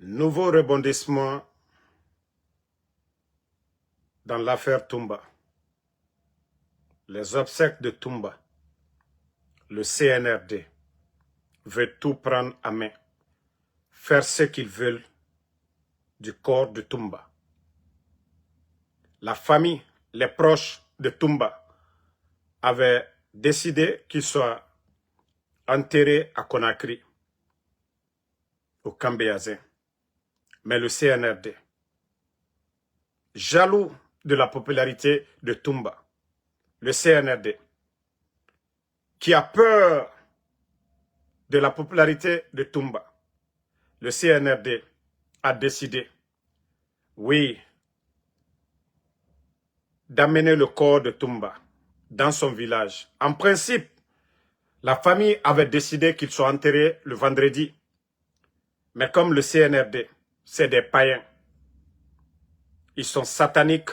Nouveau rebondissement dans l'affaire Toumba. Les obsèques de Toumba. Le CNRD veut tout prendre à main, faire ce qu'ils veulent du corps de Toumba. La famille, les proches de Toumba avaient décidé qu'il soit enterré à Conakry, au Cambéazin. Mais le CNRD, jaloux de la popularité de Toumba, le CNRD, qui a peur de la popularité de Toumba, le CNRD a décidé, oui, d'amener le corps de Toumba dans son village. En principe, la famille avait décidé qu'il soit enterré le vendredi. Mais comme le CNRD, c'est des païens, ils sont sataniques,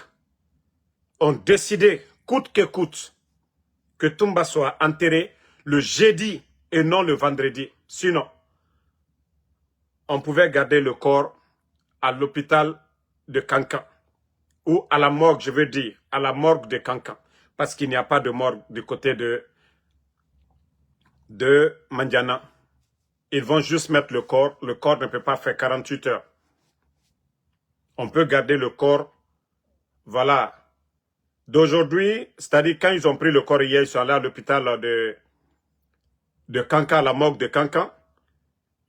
ont décidé, coûte que coûte, que Toumba soit enterré le jeudi et non le vendredi. Sinon, on pouvait garder le corps à l'hôpital de Kankan, ou à la morgue, je veux dire, à la morgue de Kankan, parce qu'il n'y a pas de morgue du côté de Mandiana. Ils vont juste mettre le corps ne peut pas faire 48 heures. On peut garder le corps, voilà, d'aujourd'hui, c'est-à-dire quand ils ont pris le corps hier, ils sont allés à l'hôpital de Kankan, la morgue de Kankan,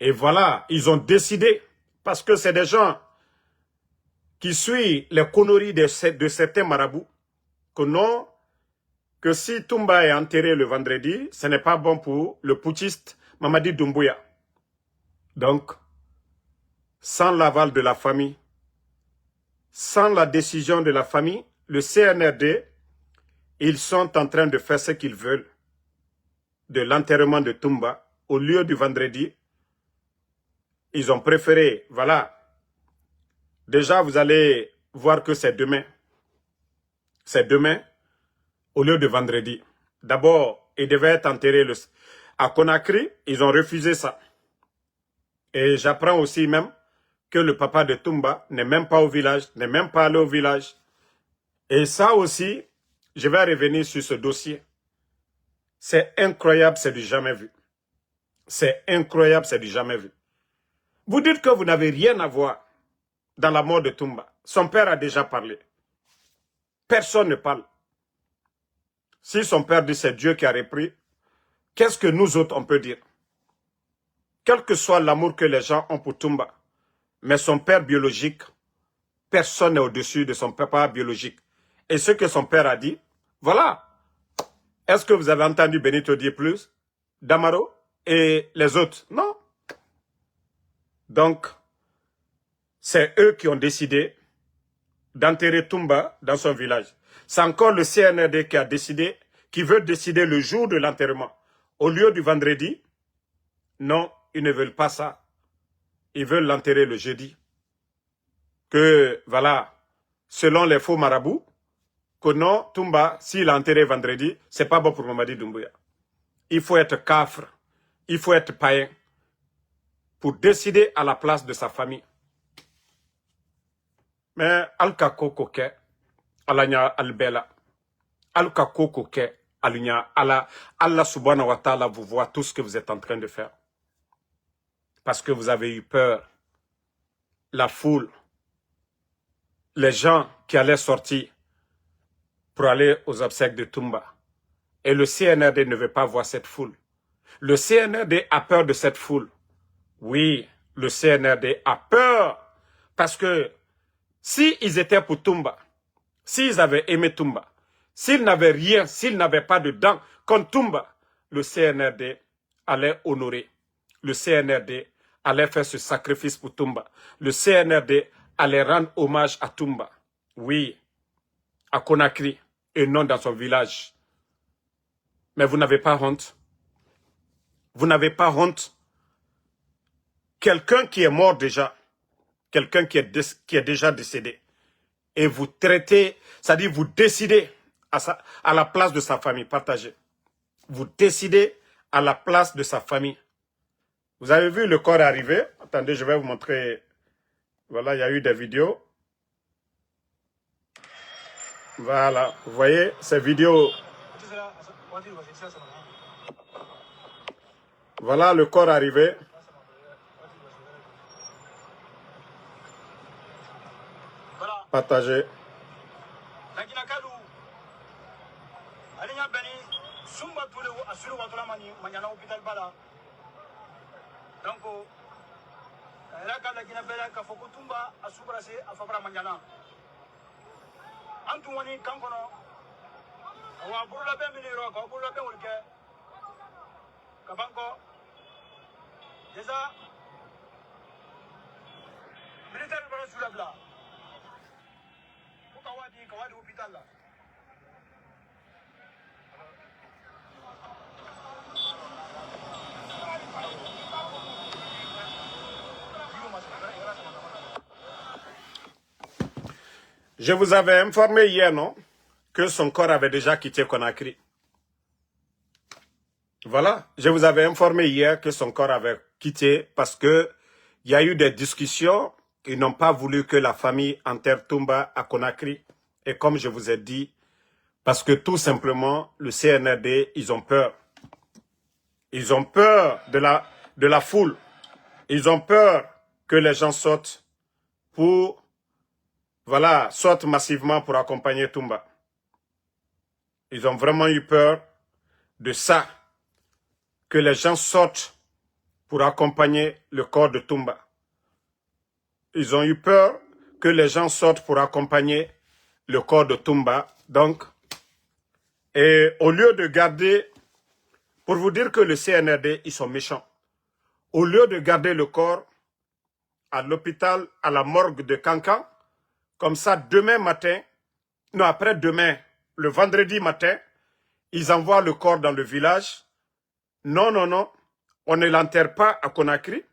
et voilà, ils ont décidé, parce que c'est des gens qui suivent les conneries de certains marabouts, que non, que si Toumba est enterré le vendredi, ce n'est pas bon pour le putschiste Mamadi Doumbouya. Donc, sans l'aval de la famille, sans la décision de la famille, le CNRD, ils sont en train de faire ce qu'ils veulent de l'enterrement de Toumba au lieu du vendredi. Ils ont préféré, voilà, déjà vous allez voir que c'est demain. C'est demain au lieu de vendredi. D'abord, il devait être enterré à Conakry, ils ont refusé ça. Et j'apprends aussi même que le papa de Toumba n'est même pas au village, n'est même pas allé au village. Et ça aussi, je vais revenir sur ce dossier. C'est incroyable, c'est du jamais vu. C'est incroyable, c'est du jamais vu. Vous dites que vous n'avez rien à voir dans la mort de Toumba. Son père a déjà parlé. Personne ne parle. Si son père dit c'est Dieu qui a repris, qu'est-ce que nous autres on peut dire? Quel que soit l'amour que les gens ont pour Toumba, mais son père biologique, personne n'est au-dessus de son papa biologique. Et ce que son père a dit, voilà. Est-ce que vous avez entendu Benito dire plus? Damaro et les autres? Non. Donc, c'est eux qui ont décidé d'enterrer Toumba dans son village. C'est encore le CNRD qui a décidé, qui veut décider le jour de l'enterrement. Au lieu du vendredi, non, ils ne veulent pas ça. Ils veulent l'enterrer le jeudi. Que, voilà, selon les faux marabouts, que non, Toumba, s'il est enterré vendredi, c'est pas bon pour Mamadi Doumbouya. Il faut être kafre, il faut être païen pour décider à la place de sa famille. Mais alka koko ke alanya albela, alka koko ke alunya Allah subhanahu wa ta'ala vous voit tout ce que vous êtes en train de faire. Parce que vous avez eu peur. La foule, les gens qui allaient sortir pour aller aux obsèques de Toumba. Et le CNRD ne veut pas voir cette foule. Le CNRD a peur de cette foule. Oui, le CNRD a peur. Parce que s'ils étaient pour Toumba, s'ils avaient aimé Toumba, s'ils n'avaient rien, s'ils n'avaient pas de dents contre Toumba, le CNRD allait honorer. Le CNRD allait faire ce sacrifice pour Toumba. Le CNRD allait rendre hommage à Toumba. Oui, à Conakry et non dans son village. Mais vous n'avez pas honte. Vous n'avez pas honte. Quelqu'un qui est mort déjà, quelqu'un qui est déjà décédé, et vous traitez, c'est-à-dire vous décidez à la place de sa famille, partagez. Vous décidez à la place de sa famille. Vous avez vu le corps arriver. Attendez, je vais vous montrer Voilà, il y a eu des vidéos. Voilà, vous voyez ces vidéos. Voilà le corps arrivé. Partagé. Je vous avais informé hier, non, que son corps avait déjà quitté Conakry. Voilà, je vous avais informé hier que son corps avait quitté parce que il y a eu des discussions. Ils n'ont pas voulu que la famille enterre Toumba à Conakry. Et comme je vous ai dit, parce que tout simplement, le CNRD, ils ont peur. Ils ont peur de la foule. Ils ont peur que les gens sortent sortent massivement pour accompagner Toumba. Ils ont vraiment eu peur de ça, que les gens sortent pour accompagner le corps de Toumba. Ils ont eu peur que les gens sortent pour accompagner le corps de Toumba. Donc, et au lieu de garder, pour vous dire que le CNRD, ils sont méchants, au lieu de garder le corps à l'hôpital, à la morgue de Cancan, comme ça, demain matin, non, après-demain, le vendredi matin, ils envoient le corps dans le village. Non, non, non, on ne l'enterre pas à Conakry.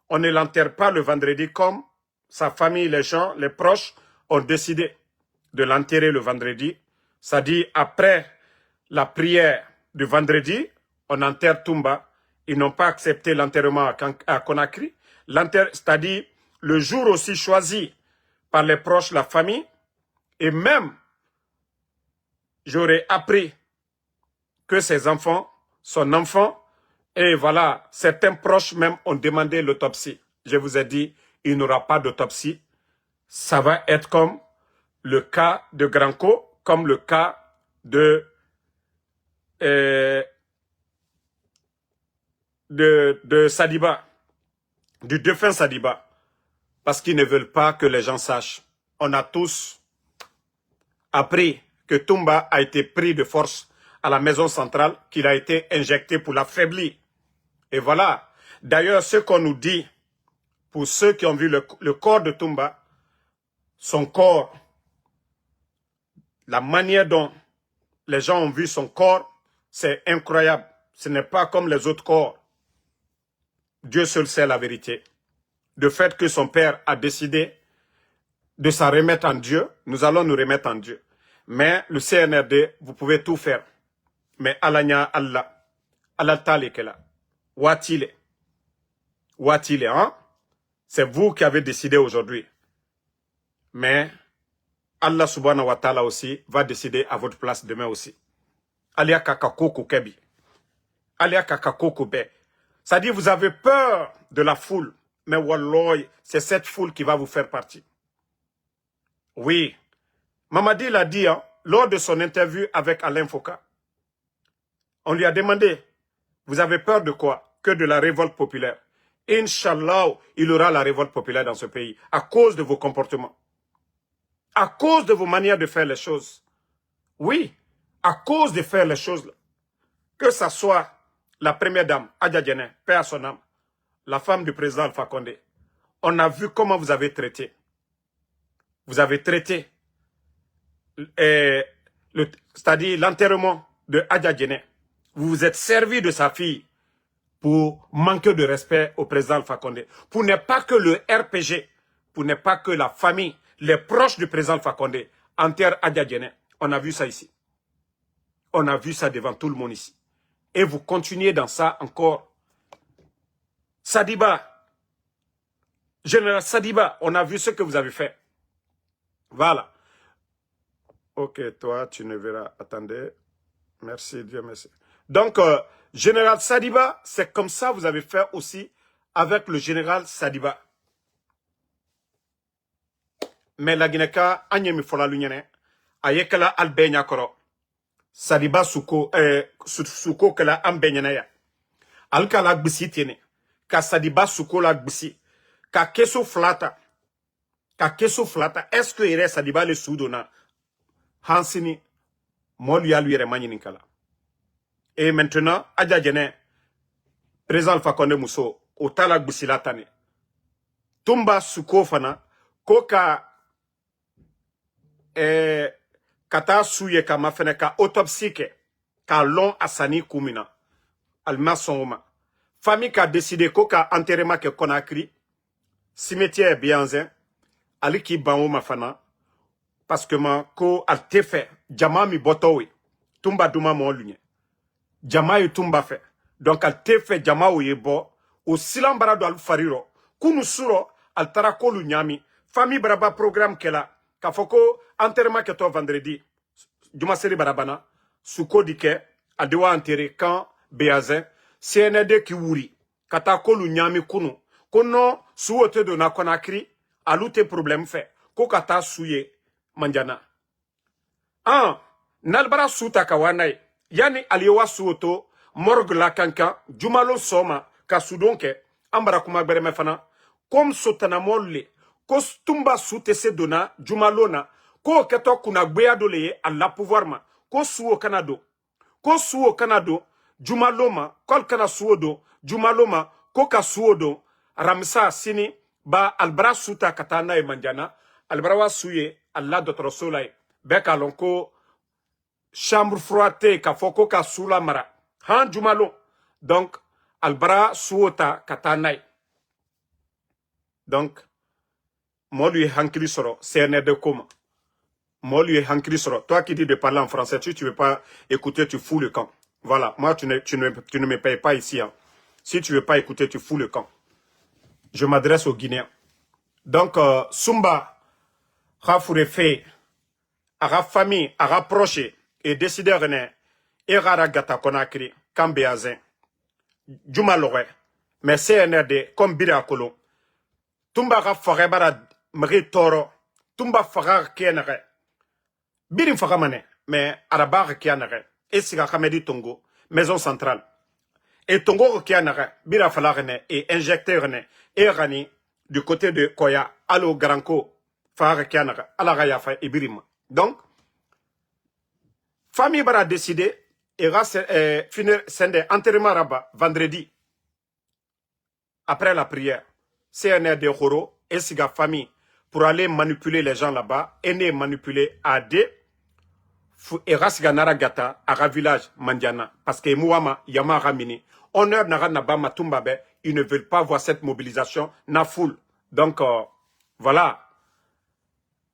On ne l'enterre pas le vendredi comme sa famille, les gens, les proches ont décidé de l'enterrer le vendredi. C'est-à-dire après la prière du vendredi, on enterre Toumba. Ils n'ont pas accepté l'enterrement à Conakry. C'est-à-dire le jour aussi choisi par les proches, la famille. Et même, j'aurais appris que ses enfants, son enfant, et voilà, certains proches même ont demandé l'autopsie. Je vous ai dit, il n'y aura pas d'autopsie. Ça va être comme le cas de Granco, comme le cas de Sadiba, du défunt Sadiba, parce qu'ils ne veulent pas que les gens sachent. On a tous appris que Toumba a été pris de force à la maison centrale, qu'il a été injecté pour l'affaiblir. Et voilà. D'ailleurs, ce qu'on nous dit, pour ceux qui ont vu le corps de Toumba, son corps, la manière dont les gens ont vu son corps, c'est incroyable. Ce n'est pas comme les autres corps. Dieu seul sait la vérité. Le fait que son père a décidé de s'en remettre en Dieu, nous allons nous remettre en Dieu. Mais le CNRD, vous pouvez tout faire. Mais Alanya Allah, Allah Talekela, Watile, hein? C'est vous qui avez décidé aujourd'hui. Mais Allah subhanahu wa ta'ala aussi va décider à votre place demain aussi. Alia kakakoko kebi. Alia kakakoko be. C'est-à-dire vous avez peur de la foule. Mais wallah, c'est cette foule qui va vous faire partie. Oui. Mamadi l'a dit, hein, lors de son interview avec Alain Foka. On lui a demandé, vous avez peur de quoi? Que de la révolte populaire. Inch'Allah, il y aura la révolte populaire dans ce pays à cause de vos comportements. À cause de vos manières de faire les choses. Oui, à cause de faire les choses. Que ce soit la première dame, Adja Diéné, paix à son âme, la femme du président Alpha Condé. On a vu comment vous avez traité. Vous avez traité, c'est-à-dire l'enterrement de Adja Diéné. Vous vous êtes servi de sa fille pour manquer de respect au président Alpha Condé. Pour ne pas que le RPG, pour ne pas que la famille, les proches du président Alpha Condé enterrent Adja Diéné. On a vu ça ici. On a vu ça devant tout le monde ici. Et vous continuez dans ça encore. Sadiba, Général Sadiba, on a vu ce que vous avez fait. Voilà. Ok, toi, tu ne verras. Attendez. Merci, Dieu merci. Donc, général Sadiba, c'est comme ça que vous avez fait aussi avec le général Sadiba. Mais la Guinée-Ka, Agnemi Fola Lunyene, Ayekala Albenya Koro, Sadiba Suko, Suko Kala Ambenyene ya. Alkala Gbisi tiene, Ka Sadiba Suko la Gbisi, Ka Keso Flata, est-ce que il reste Sadiba le Soudona, Hansini, Molia lui Remaninkala. Et maintenant, Adja Djene, président Alpha Condé Mousso, au Tala Gbisi Latane, Tumba Suko Fana, Koka, kata suye ka mafene ka autopsie ke ka long asani kumina alma sonoma famille ka décidé ko ka enterrement ke Conakry cimetière Bianzin ali ki banwo mafana parce que ma ko al tefe jama mi botowe tumba duma mo lunye jama yu tumba fe donc al tefe jama o yebo o silambara do al fariro kunu suro al tarako lu nyami famille braba programme kela ka foko enterrement que toi vendredi Juma Seri Barabana Suko dike adewa enterré quand Béazin CND ki wuri kata kolu nyami kunu kono suote do na Conakry alute problème fait ko kata suye manjana nalbara suta kawanai yani aliwa suoto morgue la kankan jumalo soma ka sudonke ambara kuma bereme fana comme sotana molle ko tumba sute se dona jumalona ko keto kuna gbeya dole ye alla pouvoir ma ko suo kanado jumaloma kol kana suo do jumaloma ko ka suo do ramsa sini ba albra suta katana e manjana albra wa suye alla dotro solai be kalon ko chambre froide ka foko ka sula mara han jumalo donc albra suota katana donc moi lui hankili soro CNR de comment moi, lui est hankri soro. Toi qui dis de parler en français, tu ne veux pas écouter, tu fous le camp. Voilà, moi, tu ne me payes pas ici. Hein. Si tu ne veux pas écouter, tu fous le camp. Je m'adresse aux Guinéens. Donc, Sumba, Rafourefé, Ara famille, Ara proche, et décidé René, et Rara Gata Conakry, Kambéazin, Djumalore, mais CNRD, comme Birakolo, Tumba Raforebara, Mri Toro, Tumba Farar Kenere, Birim Faramane, mais Arabar Kianare, et Siga Hamedi Tongo, maison centrale. Et Tongo Kianare, Bira Falarene, et injecté René, et Rani, du côté de Koya, Allo Garanko, Far Kianare, Alarayafa et Birim. Donc, famille Bara décidé, et finir Sende enterrement Rabat, vendredi, après la prière, CNR de Horo, et Siga famille, pour aller manipuler les gens là-bas, et ne manipuler AD, et Rasiga Naragata, à village Mandiana, parce que Mouama, Yama Ramini, honneur Nara Nabama Tumbabe, ils ne veulent pas voir cette mobilisation, na foule. Donc, voilà.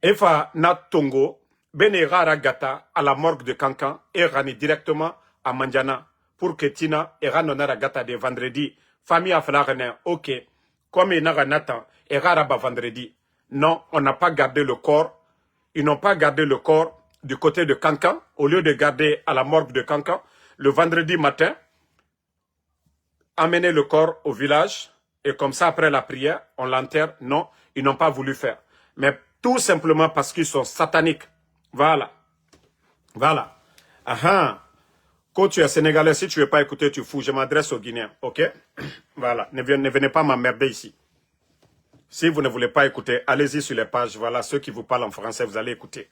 Efa Natongo, Benera Ragata, à la morgue de Kankan, et Rani directement à Mandiana, pour que Tina et Ranonara Gata de vendredi, famille à Flarene, ok, comme il n'a Nathan, et Raraba vendredi. Non, on n'a pas gardé le corps. Ils n'ont pas gardé le corps du côté de Kankan, au lieu de garder à la morgue de Kankan. Le vendredi matin, amener le corps au village, et comme ça, après la prière, on l'enterre. Non, ils n'ont pas voulu faire. Mais tout simplement parce qu'ils sont sataniques. Voilà. Voilà. Quand tu es sénégalais, si tu ne veux pas écouter, tu fous. Je m'adresse aux Guinéens, ok? Voilà. Ne venez pas m'emmerder ici. Si vous ne voulez pas écouter, allez-y sur les pages. Voilà, ceux qui vous parlent en français, vous allez écouter.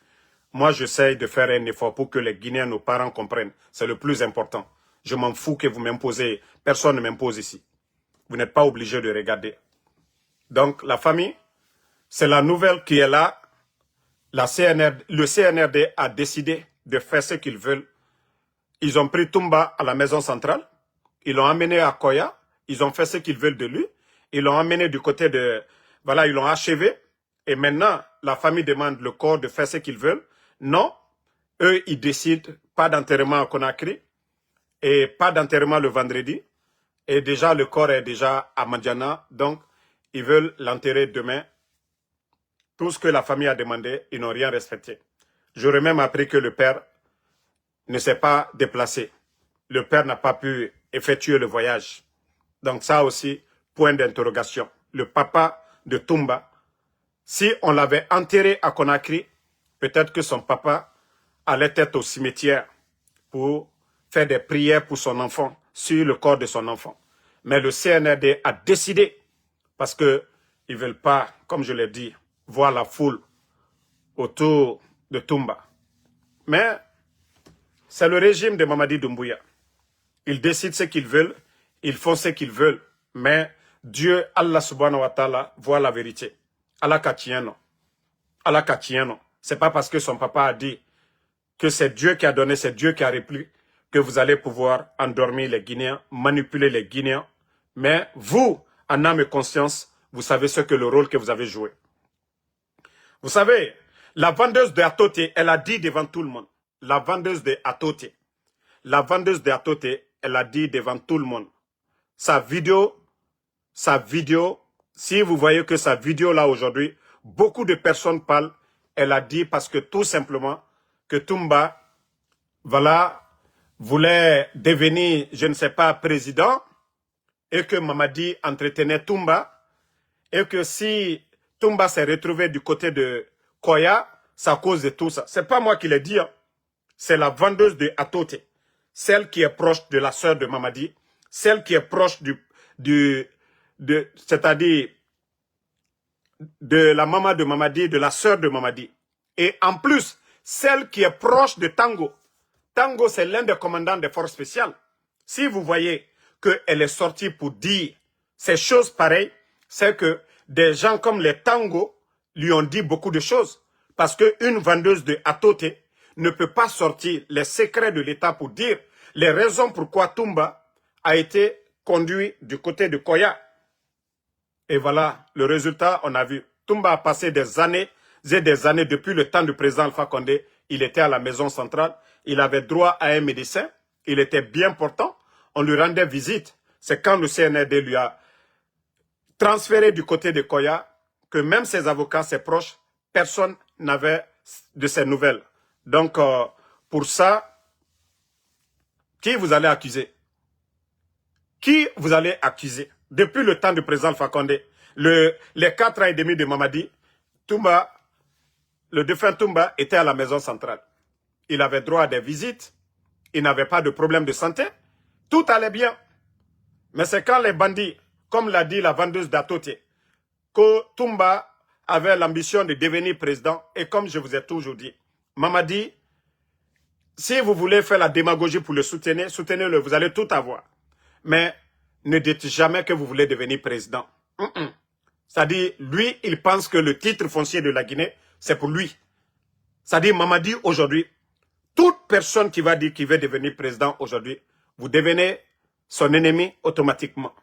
Moi, j'essaye de faire un effort pour que les Guinéens, nos parents comprennent. C'est le plus important. Je m'en fous que vous m'imposez. Personne ne m'impose ici. Vous n'êtes pas obligé de regarder. Donc, la famille, c'est la nouvelle qui est là. Le CNRD a décidé de faire ce qu'ils veulent. Ils ont pris Tumba à la maison centrale. Ils l'ont amené à Koya. Ils ont fait ce qu'ils veulent de lui. Ils l'ont amené du côté de... Voilà, ils l'ont achevé. Et maintenant, la famille demande le corps de faire ce qu'ils veulent. Non, eux, ils décident pas d'enterrement à Conakry et pas d'enterrement le vendredi. Et déjà, le corps est déjà à Mandiana. Donc, ils veulent l'enterrer demain. Tout ce que la famille a demandé, ils n'ont rien respecté. J'aurais même appris que le père ne s'est pas déplacé. Le père n'a pas pu effectuer le voyage. Donc ça aussi, point d'interrogation. Le papa de Toumba, si on l'avait enterré à Conakry, peut-être que son papa allait être au cimetière pour faire des prières pour son enfant, sur le corps de son enfant. Mais le CNRD a décidé, parce qu'ils ne veulent pas, comme je l'ai dit, voir la foule autour de Toumba. Mais c'est le régime de Mamadi Doumbouya. Ils décident ce qu'ils veulent, ils font ce qu'ils veulent. Mais Dieu, Allah subhanahu wa ta'ala, voit la vérité. Allah Katieno. Allah Katieno. C'est pas parce que son papa a dit que c'est Dieu qui a donné, c'est Dieu qui a repris, que vous allez pouvoir endormir les Guinéens, manipuler les Guinéens. Mais vous, en âme et conscience, vous savez ce que le rôle que vous avez joué. Vous savez, la vendeuse de Atote, elle a dit devant tout le monde. La vendeuse de Atote. La vendeuse de Atote, elle a dit devant tout le monde. Sa vidéo, si vous voyez que sa vidéo là aujourd'hui, beaucoup de personnes parlent, elle a dit parce que tout simplement, que Toumba, voilà, voulait devenir, je ne sais pas, président, et que Mamadi entretenait Toumba, et que si Toumba s'est retrouvé du côté de Koya, c'est à cause de tout ça. C'est pas moi qui l'ai dit, hein. C'est la vendeuse de Atote, celle qui est proche de la sœur de Mamadi, celle qui est proche c'est-à-dire de la maman de Mamadi, de la sœur de Mamadi. Et en plus, celle qui est proche de Tango. Tango, c'est l'un des commandants des forces spéciales. Si vous voyez qu'elle est sortie pour dire ces choses pareilles, c'est que des gens comme les Tango lui ont dit beaucoup de choses. Parce qu'une vendeuse de Atote ne peut pas sortir les secrets de l'État pour dire les raisons pourquoi Toumba a été conduit du côté de Koya. Et voilà, le résultat, on a vu. Toumba a passé des années et des années depuis le temps du président Alpha Condé. Il était à la maison centrale. Il avait droit à un médecin. Il était bien portant. On lui rendait visite. C'est quand le CNRD lui a transféré du côté de Koya que même ses avocats, ses proches, personne n'avait de ses nouvelles. Donc, pour ça, qui vous allez accuser? Qui vous allez accuser? Depuis le temps du président Alpha Condé, les 4 ans et demi de Mamadi, Toumba, le défunt Toumba était à la maison centrale. Il avait droit à des visites, il n'avait pas de problème de santé, tout allait bien. Mais c'est quand les bandits, comme l'a dit la vendeuse d'Atote, que Toumba avait l'ambition de devenir président, et comme je vous ai toujours dit, Mamadi, si vous voulez faire la démagogie pour le soutenir, soutenez-le, vous allez tout avoir. Mais ne dites jamais que vous voulez devenir président. C'est-à-dire, lui, il pense que le titre foncier de la Guinée, c'est pour lui. C'est-à-dire, Mamadi, aujourd'hui, toute personne qui va dire qu'il veut devenir président aujourd'hui, vous devenez son ennemi automatiquement.